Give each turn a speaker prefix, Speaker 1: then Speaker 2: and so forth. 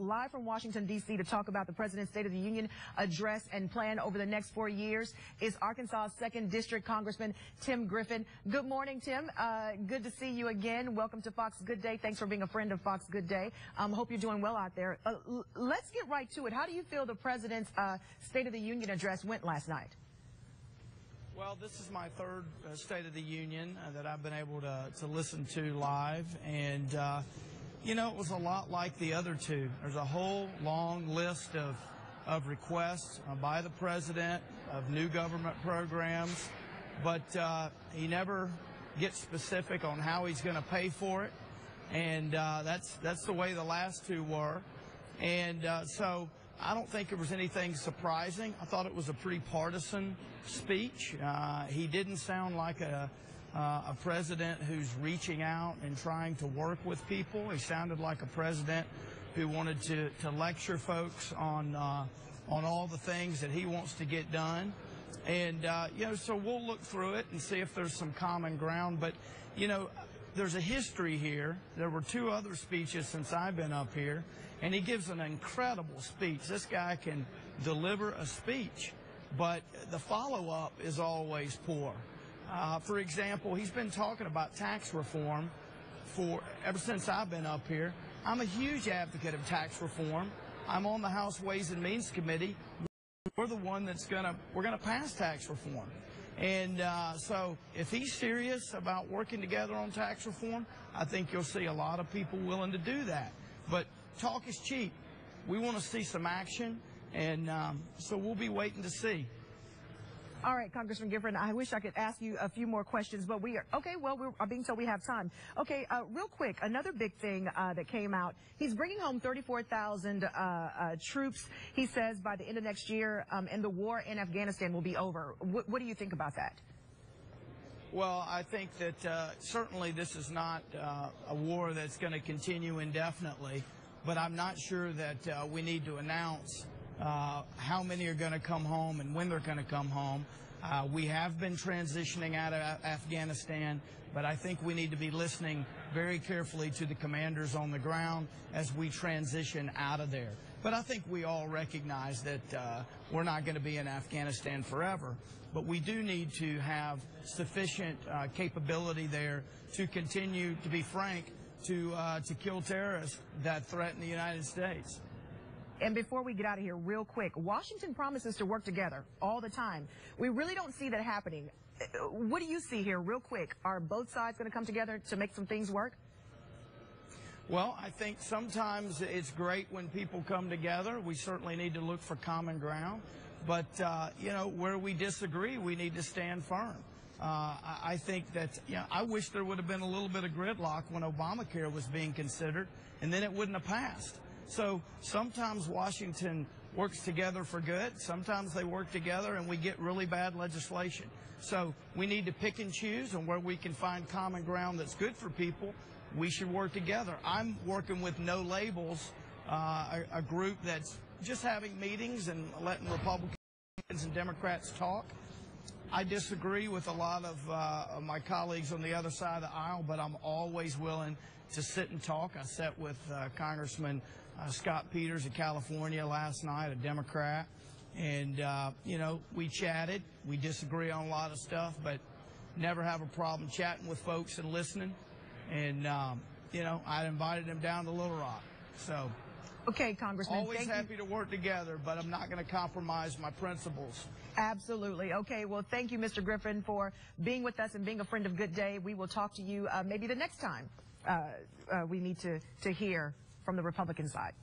Speaker 1: live from Washington, D.C. to talk about the President's State of the Union address and plan over the next 4 years is Arkansas's 2nd District Congressman Tim Griffin. Good morning, Tim. Good to see you again. Welcome to Fox Good Day. Thanks for being a friend of Fox Good Day. Hope you're doing well out there. Let's get right to it. How do you feel the President's State of the Union address went last night?
Speaker 2: Well, this is my third State of the Union that I've been able to listen to live, and you know, it was a lot like the other two. There's a whole long list of requests by the President of new government programs, but he never gets specific on how he's going to pay for it, and that's the way the last two were, and so I don't think it was anything surprising. I thought it was a pretty partisan speech. He didn't sound like a president who's reaching out and trying to work with people. He sounded like a president who wanted to lecture folks on all the things that he wants to get done. And, you know, so we'll look through it and see if there's some common ground. But, you know, there's a history here. There were two other speeches since I've been up here, and he gives an incredible speech. This guy can deliver a speech, but the follow-up is always poor. For example, he's been talking about tax reform ever since I've been up here. I'm a huge advocate of tax reform. I'm on the House Ways and Means Committee. We're the one we're gonna pass tax reform. And so if he's serious about working together on tax reform, I think you'll see a lot of people willing to do that. But talk is cheap. We want to see some action, and so we'll be waiting to see.
Speaker 1: All right, Congressman Griffin, I wish I could ask you a few more questions, but we are, okay, well, we're being told we have time. Okay, real quick, another big thing that came out, he's bringing home 34,000 troops, he says, by the end of next year, and the war in Afghanistan will be over. What do you think about that?
Speaker 2: Well, I think that certainly this is not a war that's going to continue indefinitely, but I'm not sure that we need to announce how many are going to come home and when they're going to come home. We have been transitioning out of Afghanistan, but I think we need to be listening very carefully to the commanders on the ground as we transition out of there. But I think we all recognize that we're not going to be in Afghanistan forever, but we do need to have sufficient capability there to continue, to be frank, to kill terrorists that threaten the United States.
Speaker 1: And before we get out of here, real quick, Washington promises to work together all the time. We really don't see that happening. What do you see here, real quick? Are both sides going to come together to make some things work?
Speaker 2: Well, I think sometimes it's great when people come together. We certainly need to look for common ground. But, you know, where we disagree, we need to stand firm. I think that, you know, I wish there would have been a little bit of gridlock when Obamacare was being considered, and then it wouldn't have passed. So sometimes Washington works together for good. Sometimes they work together and we get really bad legislation. So we need to pick and choose, and where we can find common ground that's good for people, we should work together. I'm working with No Labels, a group that's just having meetings and letting Republicans and Democrats talk. I disagree with a lot of my colleagues on the other side of the aisle, but I'm always willing to sit and talk. I sat with Congressman Scott Peters of California last night, a Democrat, and, you know, we chatted. We disagree on a lot of stuff, but never have a problem chatting with folks and listening. And, you know, I invited him down to Little Rock. So,
Speaker 1: okay, Congressman,
Speaker 2: always happy to work together, but I'm not going to compromise my principles.
Speaker 1: Absolutely. Okay, well, thank you, Mr. Griffin, for being with us and being a friend of Good Day. We will talk to you maybe the next time we need to hear from the Republican side.